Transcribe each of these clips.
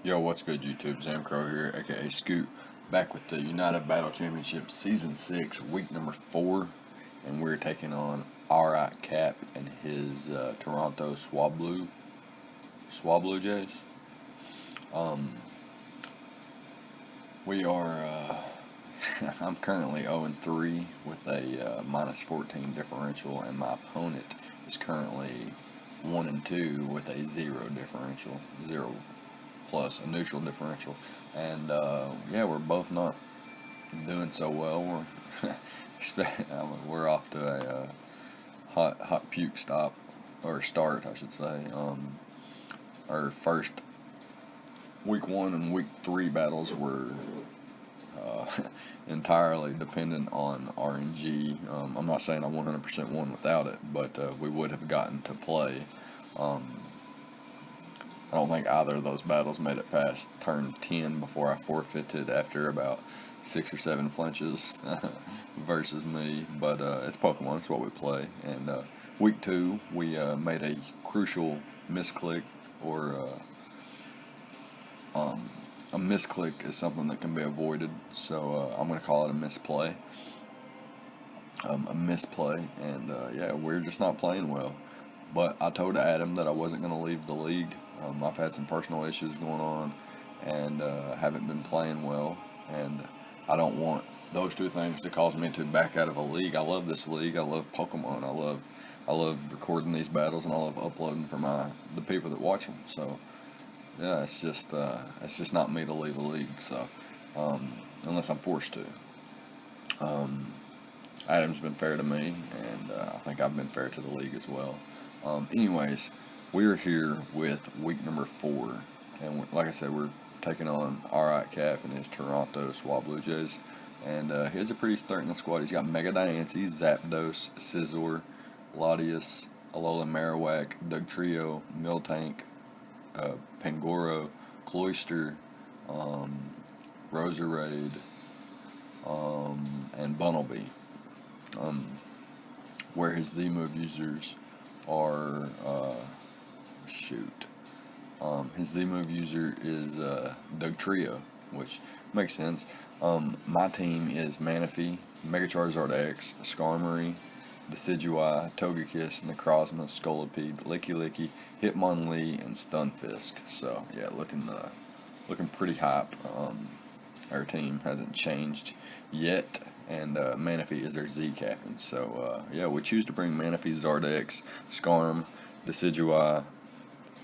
Yo, what's good, YouTube? Zamcrow here, aka Scoot, back with the United Battle Championship Season 6, week number 4, and we're taking on Alright Cap and his Toronto Swablu Jays. We are, I'm currently 0-3 with a minus 14 differential, and my opponent is currently 1-2 with a 0 differential, 0 plus a neutral differential, and yeah, we're both not doing so well. We're off to a hot puke stop or start, I should say. Our first week 1 and week 3 battles were uh, entirely dependent on RNG. I'm not saying I 100% won without it, but we would have gotten to play. I don't think either of those battles made it past turn 10 before I forfeited after about 6 or 7 flinches versus me. But it's Pokemon, it's what we play. And week 2, we made a crucial misclick, or a misclick is something that can be avoided. So I'm going to call it a misplay. A misplay, and yeah, we're just not playing well. But I told Adam that I wasn't going to leave the league. I've had some personal issues going on, and haven't been playing well, and I don't want those two things to cause me to back out of a league. I love this league. I love Pokemon. I love recording these battles, and I love uploading for the people that watch them. So yeah, it's just not me to leave a league. So unless I'm forced to. Adam's been fair to me, and I think I've been fair to the league as well. Anyways, we're here with week number 4, and like I said, we're taking on Alright Cap and his Toronto Swablu Jays. And here's a pretty threatening squad. He's got Mega Diancie, Zapdos, Scizor, Latias, Alola Marowak, Dugtrio, Miltank, Pangoro, Cloyster, Roserade, and Bunnelby. Where his Z move users are, his Z move user is Dugtrio, which makes sense. My team is Man-aphy, Mega Charizard X, Skarmory, Decidueye, Togekiss, Necrozma, Scolipede, Licky, Hitmonlee, and Stunfisk. So yeah, looking pretty hype. Our team hasn't changed yet, and Man-aphy is our Z captain. So yeah, we choose to bring Man-aphy, Zardex, Skarm, Decidueye,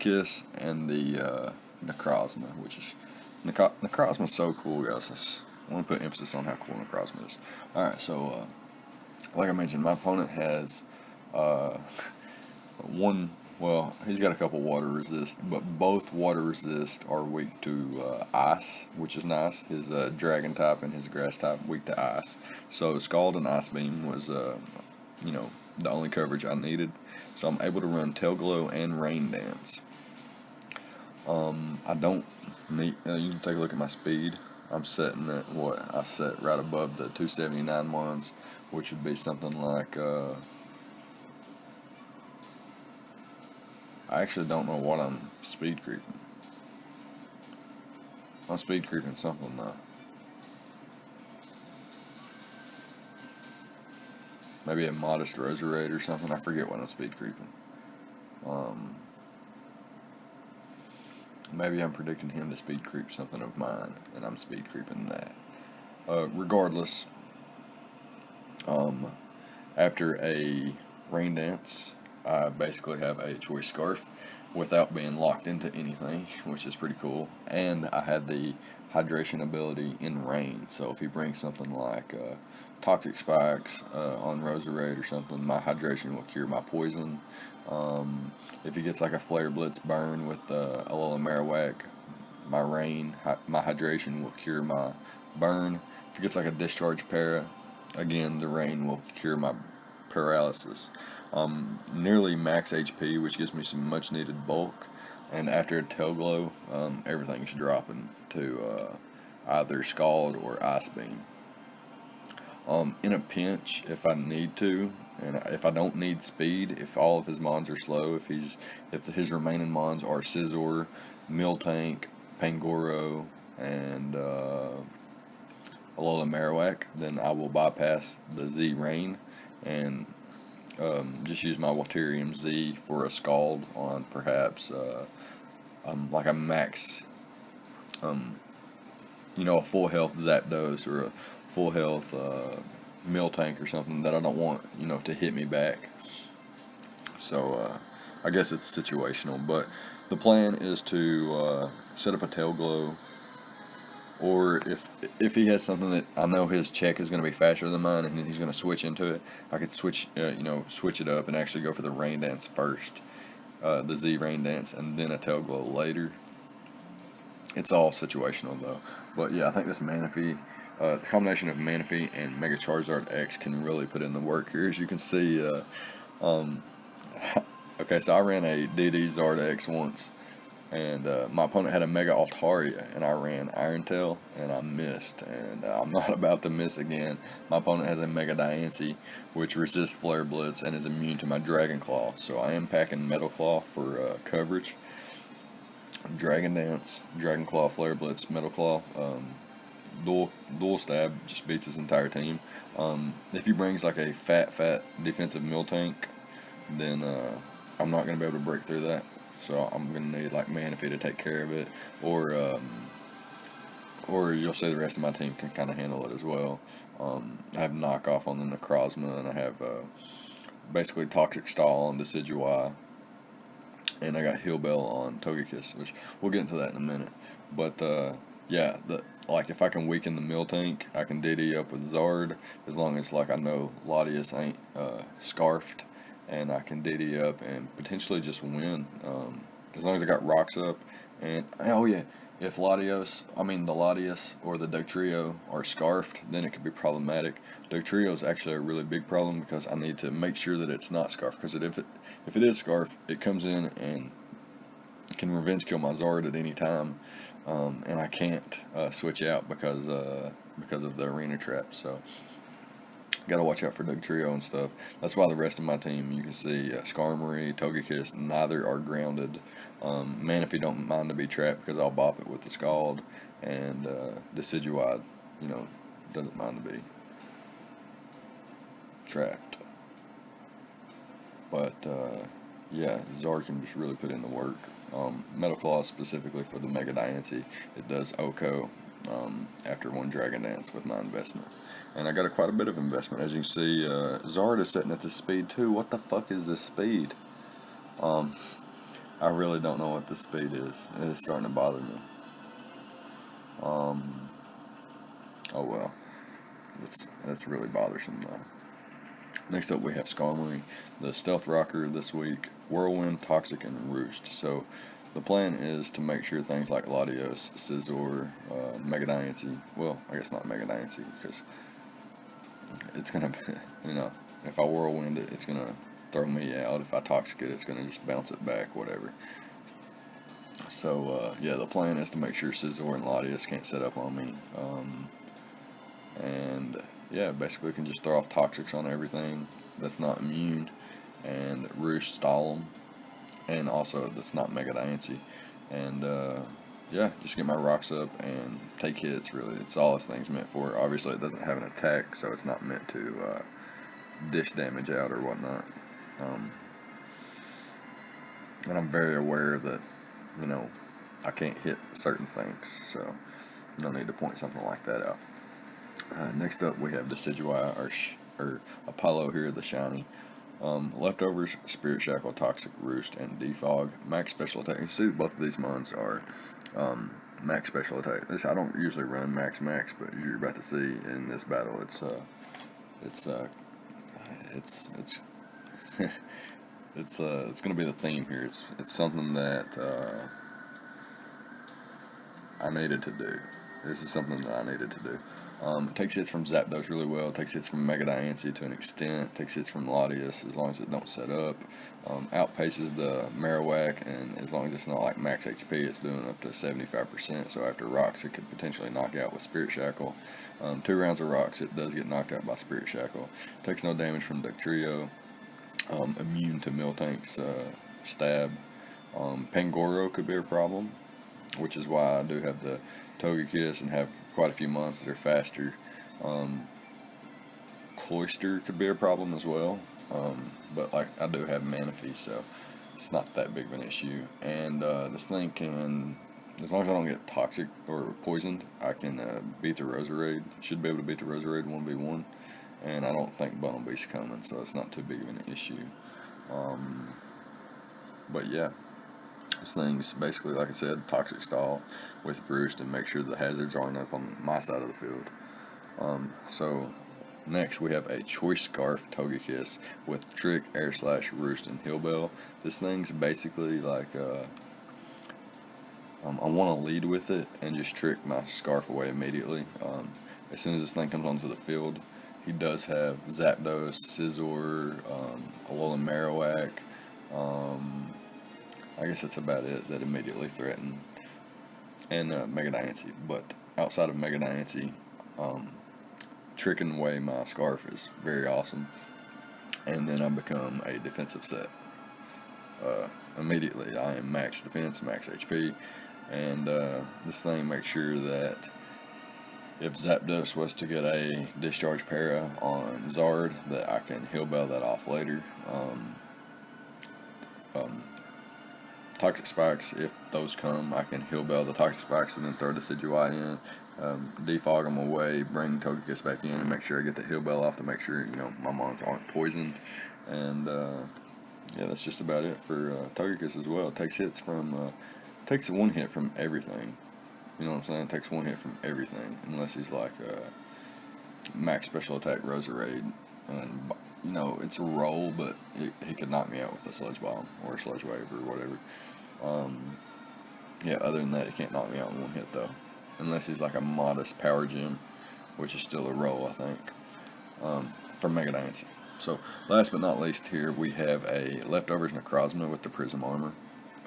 Kiss, and the Necrozma, which is Necrozma's so cool, guys. I want to put emphasis on how cool Necrozma is. Alright, so like I mentioned, my opponent has uh, one. Well, he's got a couple water resist, but both water resist are weak to ice, which is nice. His dragon type and his grass type weak to ice. So Scald and Ice Beam was, the only coverage I needed. So I'm able to run Tail Glow and Rain Dance. I don't need. You can take a look at my speed. I'm setting at what I set right above the 279 ones, which would be something like. I actually don't know what I'm speed creeping. I'm speed creeping something though. Maybe a modest Roserade or something. I forget what I'm speed creeping. Maybe I'm predicting him to speed creep something of mine, and I'm speed creeping that. Regardless, after a Rain Dance, I basically have a Choice Scarf without being locked into anything, which is pretty cool. And I had the hydration ability in Rain, so if he brings something like Toxic Spikes on Roserade or something, my hydration will cure my poison. If he gets like a Flare Blitz burn with Alola Marowak, my hydration will cure my burn. If he gets like a Discharge Para, again, the Rain will cure my paralysis. Nearly max HP, which gives me some much needed bulk. And after a Tail Glow, everything's dropping to either Scald or Ice Beam. In a pinch, if I need to, and if I don't need speed, if all of his mons are slow, if his remaining mons are Scizor, Miltank, Pangoro, and Alola Marowak, then I will bypass the Z Rain and just use my Waterium Z for a Scald on perhaps like a max, a full health Zapdos or a full health Miltank or something that I don't want, to hit me back. So I guess it's situational, but the plan is to set up a Tail Glow, or if he has something that I know his check is going to be faster than mine and he's going to switch into it, I could switch it up and actually go for the Rain Dance first, the Z Rain Dance, and then a Tail Glow later. It's all situational though. But yeah, I think this Man-aphy, the combination of Man-aphy and Mega Charizard X can really put in the work here. As you can see, okay, so I ran a DD Zard X once, and my opponent had a Mega Altaria, and I ran Iron Tail, and I missed, and I'm not about to miss again. My opponent has a Mega Diancie, which resists Flare Blitz and is immune to my Dragon Claw, so I am packing Metal Claw for coverage. Dragon Dance, Dragon Claw, Flare Blitz, Metal Claw, dual stab just beats his entire team. If he brings like a fat defensive Miltank, then I'm not going to be able to break through that. So I'm going to need like Man-aphy to take care of it, or you'll see the rest of my team can kind of handle it as well. I have knockoff on the Necrozma, and I have basically Toxic Stall on Decidueye, and I got Heal Bell on Togekiss, which we'll get into that in a minute. But yeah, like if I can weaken the Miltank, I can DD up with Zard, as long as like I know Latias ain't scarfed, and I can DD up and potentially just win. As long as I got rocks up, and oh yeah, if the Latias or the Dugtrio are scarfed, then it could be problematic. Dugtrio is actually a really big problem because I need to make sure that it's not scarfed, because if it is scarfed, it comes in and can revenge kill my Zard at any time, and I can't switch out because of the arena trap. So gotta watch out for Dugtrio and stuff. That's why the rest of my team, you can see Skarmory, Togekiss, neither are grounded. Man-aphy don't mind to be trapped because I'll bop it with the Scald, and Decidueye, doesn't mind to be trapped. But yeah, Zard can just really put in the work. Metal Claw specifically for the Mega Diancie, it does OHKO after one Dragon Dance with my investment. And I got quite a bit of investment. As you can see, Zard is sitting at this speed too. What the fuck is this speed? I really don't know what this speed is. It's starting to bother me. Oh well. That's really bothersome though. Next up we have Skarmory, the Stealth Rocker this week, Whirlwind, Toxic, and Roost. So the plan is to make sure things like Latios, Scizor, Mega Diancie, well, I guess not Mega Diancie, because it's going to, if I Whirlwind it, it's going to throw me out. If I Toxic it, it's going to just bounce it back, whatever. So, yeah, the plan is to make sure Scizor and Latios can't set up on me. And yeah, basically can just throw off Toxics on everything that's not immune, and Roost stall them, and also that's not Mega Diancie. And yeah, just get my rocks up and take hits, really. It's all this thing's meant for. Obviously it doesn't have an attack, so it's not meant to dish damage out or whatnot. And I'm very aware that, I can't hit certain things, so no need to point something like that out. Next up we have Decidueye, or Apollo here, the shiny. Leftovers, Spirit Shackle, Toxic, Roost, and Defog. Max special attack. You see both of these mons are max special attack. I don't usually run max, but as you're about to see in this battle, it's it's gonna be the theme here. It's something that I needed to do. This is something that I needed to do. It takes hits from Zapdos really well. It takes hits from Mega Diancie to an extent. It takes hits from Latias as long as it don't set up. Outpaces the Marowak, and as long as it's not like max HP, it's doing up to 75%. So after rocks, it could potentially knock out with Spirit Shackle. 2 rounds of rocks, it does get knocked out by Spirit Shackle. Takes no damage from Dugtrio. Immune to Miltank's stab. Pangoro could be a problem. which is why I do have the Togekiss and have quite a few months that are faster. Cloister could be a problem as well, but like I do have Man-aphy, so it's not that big of an issue. And this thing can, as long as I don't get toxic or poisoned, I can beat the Roserade. Should be able to beat the Roserade 1v1, and I don't think Bunnelby's coming, so it's not too big of an issue. But yeah, this thing's basically, like I said, toxic stall with roost, and make sure the hazards aren't up on my side of the field. So next we have a Choice Scarf Togekiss with Trick, Air Slash, Roost, and Hill Bell. This thing's basically like I want to lead with it and just trick my Scarf away immediately. As soon as this thing comes onto the field, he does have Zapdos, Scizor, Alolan Marowak. I guess that's about it that immediately threaten, and Mega Diancie. But outside of Mega Diancie, tricking away my Scarf is very awesome, and then I become a defensive set. Immediately, I am max defense, max HP, and this thing makes sure that if Zapdos was to get a Discharge Para on Zard, that I can Heal Bell that off later. Toxic Spikes, if those come, I can Heal Bell the Toxic Spikes and then throw the Decidueye in, defog them away, bring Togekiss back in, and make sure I get the Heal Bell off to make sure, my mons aren't poisoned. And yeah, that's just about it for Togekiss as well. It takes hits from, takes one hit from everything. You know what I'm saying? It takes one hit from everything, unless he's like max special attack Roserade, and it's a roll, but he could knock me out with a Sludge Bomb or a Sludge Wave or whatever. Yeah, other than that, he can't knock me out in one hit though, unless he's like a modest Power Gem, which is still a roll, I think, for Mega Diancie. So last but not least, here we have a Leftovers Necrozma with the Prism Armor,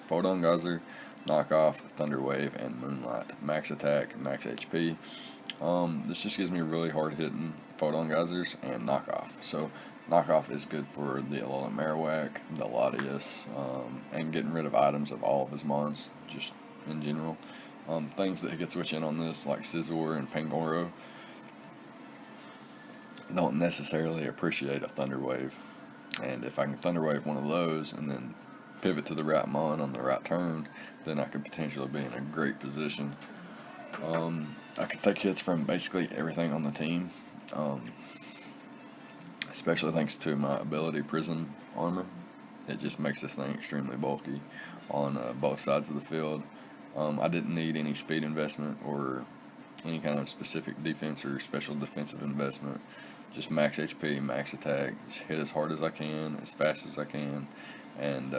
Photon Geyser, Knockoff, Thunder Wave, and Moonlight. Max attack, max HP. This just gives me really hard hitting Photon Geysers and Knockoff. So Knockoff is good for the Alolan Marowak, the Latias, and getting rid of items of all of his mons, just in general. Things that he could switch in on this, like Scizor and Pangoro, don't necessarily appreciate a Thunder Wave. And if I can Thunder Wave one of those and then pivot to the right mon on the right turn, then I could potentially be in a great position. I could take hits from basically everything on the team, especially thanks to my ability Prism Armor. It just makes this thing extremely bulky on both sides of the field. I didn't need any speed investment or any kind of specific defense or special defensive investment. Just max HP, max attack, just hit as hard as I can, as fast as I can, and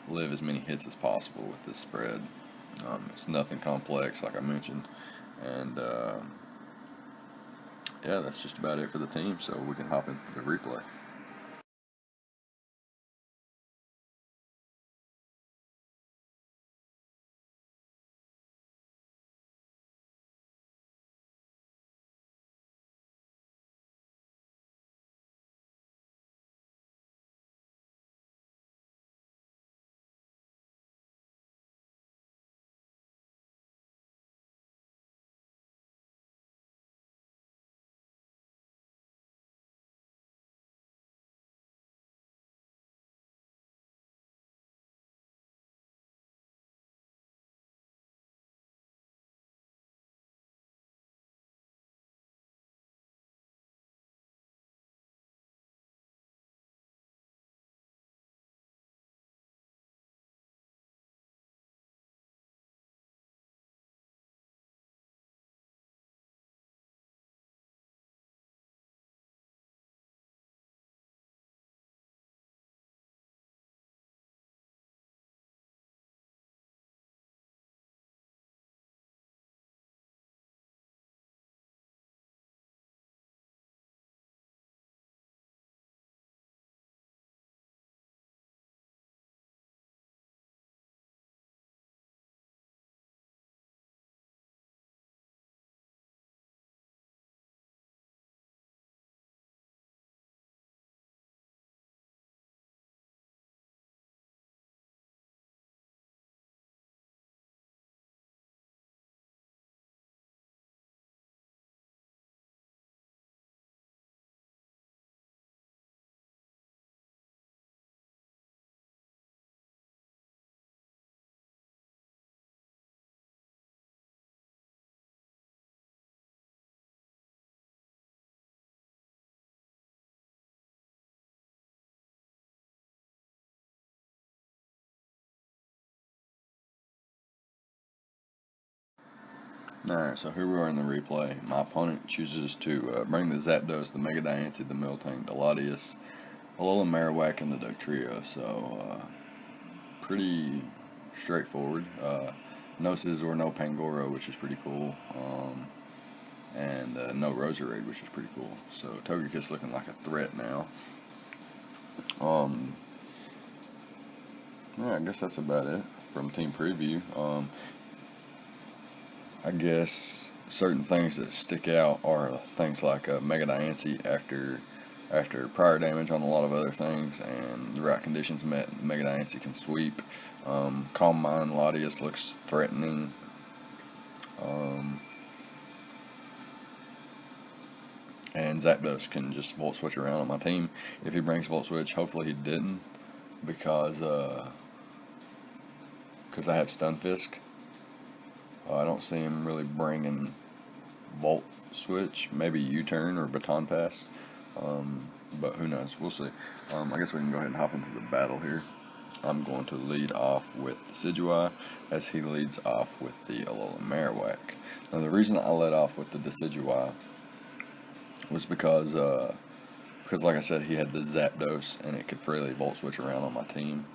live as many hits as possible with this spread. It's nothing complex, like I mentioned, and yeah, that's just about it for the team, so we can hop into the replay. Alright, so here we are in the replay. My opponent chooses to bring the Zapdos, the Mega Diancie, the Miltank, the Latias, Alola Marowak, and the Dugtrio. So, pretty straightforward. No Scizor, no Pangoro, which is pretty cool. And no Roserade, which is pretty cool. So Togekiss looking like a threat now. Yeah, I guess that's about it from Team Preview. I guess certain things that stick out are things like Mega Diancie after prior damage on a lot of other things, and the right conditions met, Mega Diancie can sweep. Calm Mind Latias looks threatening. And Zapdos can just Volt Switch around on my team. If he brings Volt Switch, hopefully he didn't, because I have Stunfisk. I don't see him really bringing Volt Switch, maybe U-turn or Baton Pass, but who knows, we'll see. I guess we can go ahead and hop into the battle here. I'm going to lead off with the Decidueye, as he leads off with the Alola Marowak. Now the reason I led off with the Decidueye was because like I said, he had the Zapdos, and it could freely Volt Switch around on my team.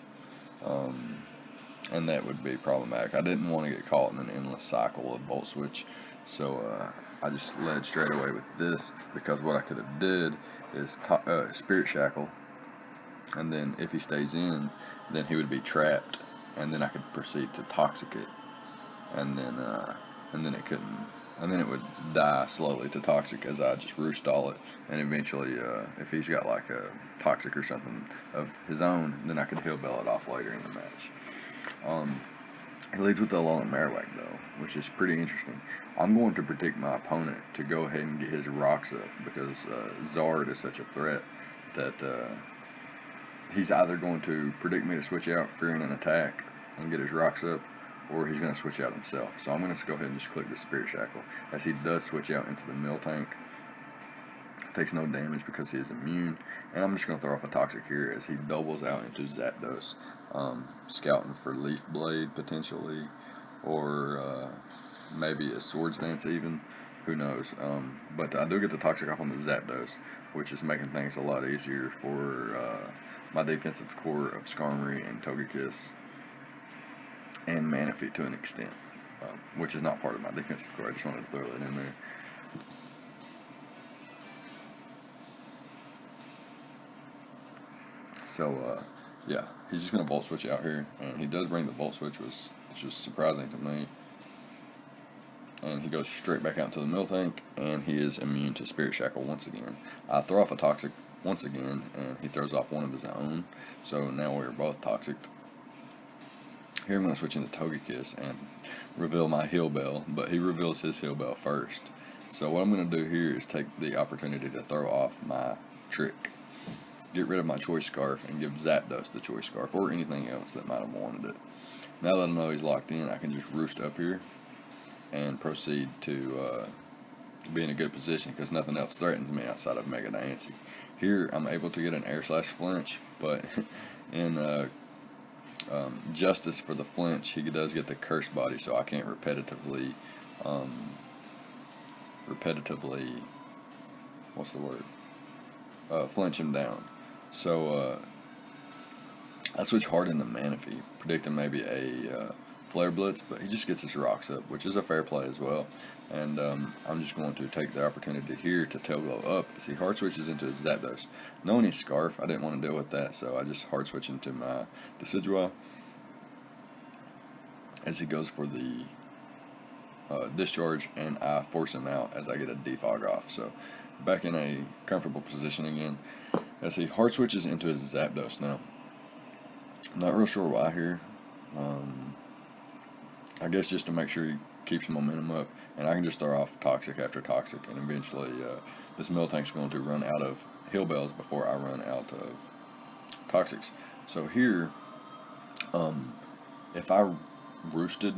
And that would be problematic. I didn't want to get caught in an endless cycle of Volt Switch, so I just led straight away with this, because what I could have did is Spirit Shackle, and then if he stays in, then he would be trapped, and then I could proceed to Toxic it, and then it couldn't, and then it would die slowly to Toxic as I just Roost Stall it, and eventually, if he's got like a Toxic or something of his own, then I could Heal Bell it off later in the match. He leads with the Alola Marowak though, which is pretty interesting. I'm going to predict my opponent to go ahead and get his rocks up, because Zard is such a threat that he's either going to predict me to switch out, fearing an attack, and get his rocks up, or he's going to switch out himself. So I'm going to go ahead and just click the Spirit Shackle, as he does switch out into the Miltank. Takes no damage because he is immune, and I'm just going to throw off a Toxic here as he doubles out into Zapdos, scouting for Leaf Blade potentially, or maybe a Swords Dance even, who knows. But I do get the Toxic off on the Zapdos, which is making things a lot easier for my defensive core of Skarmory and Togekiss and Man-aphy to an extent, which is not part of my defensive core. I just wanted to throw that in there. So, yeah, he's just going to Volt Switch out here, and he does bring the Volt Switch, which was surprising to me. And he goes straight back out to the Miltank, and he is immune to Spirit Shackle once again. I throw off a Toxic once again, and he throws off one of his own, so now we're both Toxic. Here I'm going to switch into Togekiss and reveal my Heal Bell, but he reveals his Heal Bell first. So what I'm going to do here is take the opportunity to throw off my Trick, get rid of my Choice Scarf, and give Zapdos the Choice Scarf, or anything else that might have wanted it. Now that I know he's locked in, I can just Roost up here and proceed to be in a good position, because nothing else threatens me outside of Mega Diancie. Here I'm able to get an Air/Flinch, but in justice for the flinch, he does get the Curse Body, so I can't repetitively what's the word? Flinch him down. So I switch hard into Man-aphy, predicting maybe a Flare Blitz, but he just gets his rocks up, which is a fair play as well. And I'm just going to take the opportunity here to Tail Glow up as he hard switches into his Zapdos. Knowing he's Scarf, I didn't want to deal with that, so I just hard switch into my Decidueye as he goes for the Discharge, and I force him out as I get a Defog off. So back in a comfortable position again as he hard switches into his Zapdos. Now, not real sure why here. I guess just to make sure he keeps momentum up, and I can just throw off Toxic after Toxic, and eventually this Miltank's going to run out of Heal Bells before I run out of Toxics. So here, if I roosted,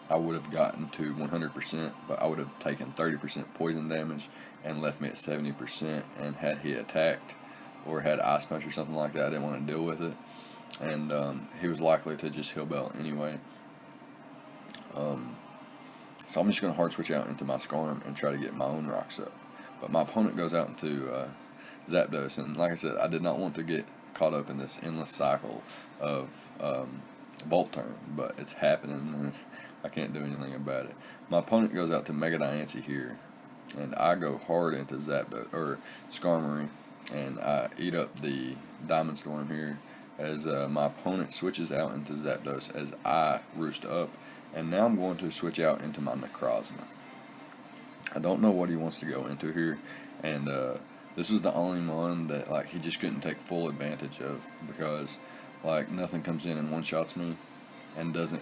I would have gotten to 100%, but I would have taken 30% poison damage and left me at 70%, and had he attacked or had Ice Punch or something like that, I didn't want to deal with it, and he was likely to just Heal Bell anyway. So I'm just going to hard switch out into my Skarm and try to get my own rocks up. But my opponent goes out into Zapdos, and like I said, I did not want to get caught up in this endless cycle of Volt Turn, but it's happening, and I can't do anything about it. My opponent goes out to Mega Diancie here, and I go hard into Zapdos, or Skarmory, and I eat up the Diamond Storm here, as my opponent switches out into Zapdos as I roost up, and now I'm going to switch out into my Necrozma. I don't know what he wants to go into here, and this is the only one that like he just couldn't take full advantage of, because like nothing comes in and one-shots me and doesn't,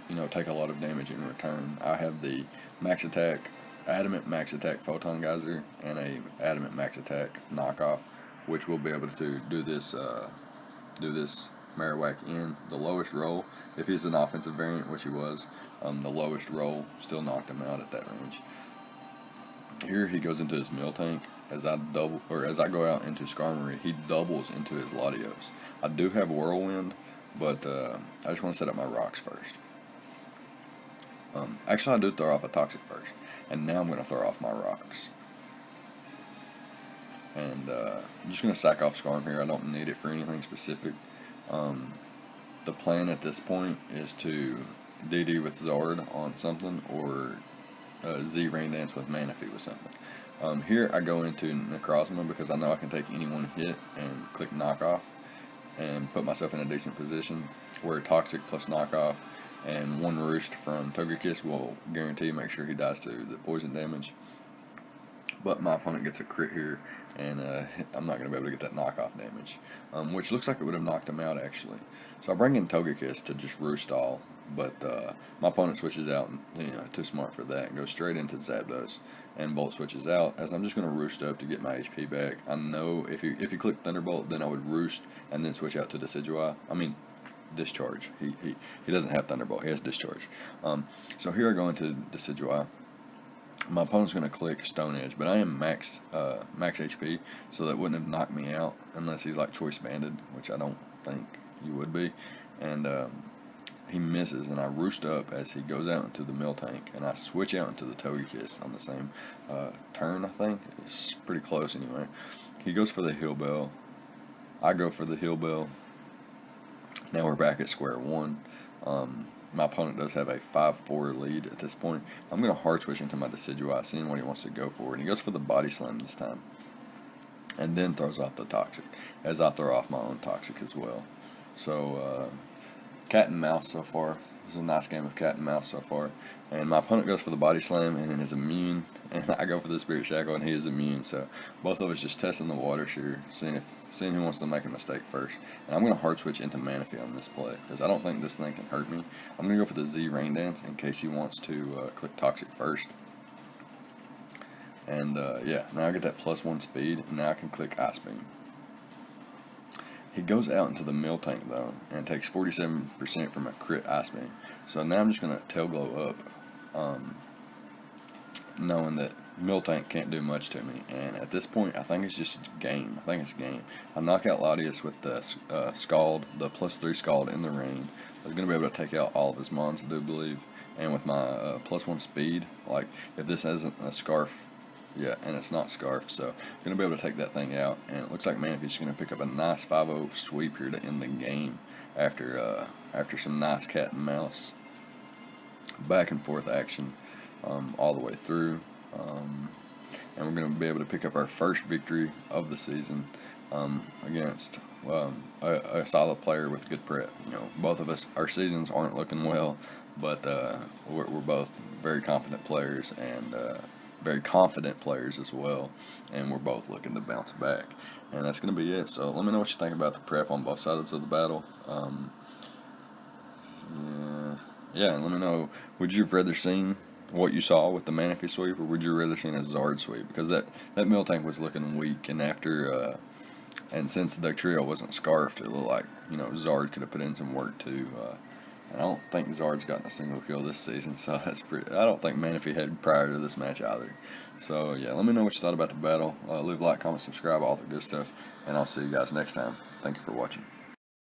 you know, take a lot of damage in return. I have the Max Attack, Adamant Max Attack Photon Geyser, and a Adamant Max Attack knockoff, which will be able to do this Marowak in the lowest roll. If he's an offensive variant, which he was, the lowest roll still knocked him out at that range. Here he goes into his Miltank. As I go out into Skarmory, he doubles into his Latios. I do have Whirlwind, but I just want to set up my rocks first. Actually, I do throw off a Toxic first, and now I'm going to throw off my rocks. And I'm just going to sack off Skarm here. I don't need it for anything specific. The plan at this point is to DD with Zard on something, or Z Rain Dance with Man-aphy with something. Here I go into Necrozma because I know I can take any one hit and click knockoff and put myself in a decent position where Toxic plus knockoff and one roost from Togekiss will guarantee make sure he dies to the poison damage. But my opponent gets a crit here, and I'm not going to be able to get that knockoff damage, which looks like it would have knocked him out actually. So I bring in Togekiss to just roost all, but my opponent switches out, too smart for that, and goes straight into Zapdos, and Bolt switches out, as I'm just going to roost up to get my HP back. I know if you click Thunderbolt, then I would roost and then switch out to Discharge. He doesn't have Thunderbolt, he has Discharge. So here I go into Decidueye. My opponent's going to click Stone Edge, but I am max HP, so that wouldn't have knocked me out unless he's like Choice Banded, which I don't think you would be. And he misses, and I roost up as he goes out into the Miltank, and I switch out into the Togekiss on the same turn, I think. It's pretty close anyway. He goes for the Heal Bell. I go for the Heal Bell. Now we're back at square one. My opponent does have a 5-4 lead at this point. I'm going to hard switch into my Decidueye, seeing what he wants to go for, and he goes for the Body Slam this time, and then throws off the Toxic, as I throw off my own Toxic as well. So cat and mouse so far. This is a nice game of cat and mouse so far. And my opponent goes for the Body Slam and is immune, and I go for the Spirit Shackle and he is immune. So both of us just testing the waters here, seeing who wants to make a mistake first. And I'm going to hard switch into Man-aphy on this play, because I don't think this thing can hurt me. I'm going to go for the Z Rain Dance in case he wants to click Toxic first. And yeah, now I get that +1 speed, and now I can click Ice Beam. He goes out into the Miltank though, and takes 47% from a crit Ice Beam. So now I'm just going to Tail Glow up, knowing that Miltank can't do much to me. And at this point, I think it's just game. I knock out Latios with the Scald, the +3 Scald in the rain. I was going to be able to take out all of his mons, I do believe. And with my +1 speed, like if this isn't a Scarf, yeah, and it's not Scarf, so I'm going to be able to take that thing out. And it looks like Man-aphy's going to pick up a nice 5-0 sweep here to end the game after some nice cat and mouse back and forth action all the way through. And we're going to be able to pick up our first victory of the season against a solid player with good prep. Both of us, our seasons aren't looking well, but we're both very competent players and very confident players as well, and we're both looking to bounce back. And that's going to be it. So let me know what you think about the prep on both sides of the battle. Yeah, and let me know, would you have rather seen what you saw with the Man-aphy sweep, or would you rather seen a Zard sweep? Because that Miltank was looking weak, and after and since the Dugtrio wasn't scarfed, it looked like Zard could have put in some work too. And I don't think Zard's gotten a single kill this season, so that's pretty. I don't think Man-aphy had prior to this match either. So yeah, let me know what you thought about the battle. Leave a like, comment, subscribe, all the good stuff, and I'll see you guys next time. Thank you for watching.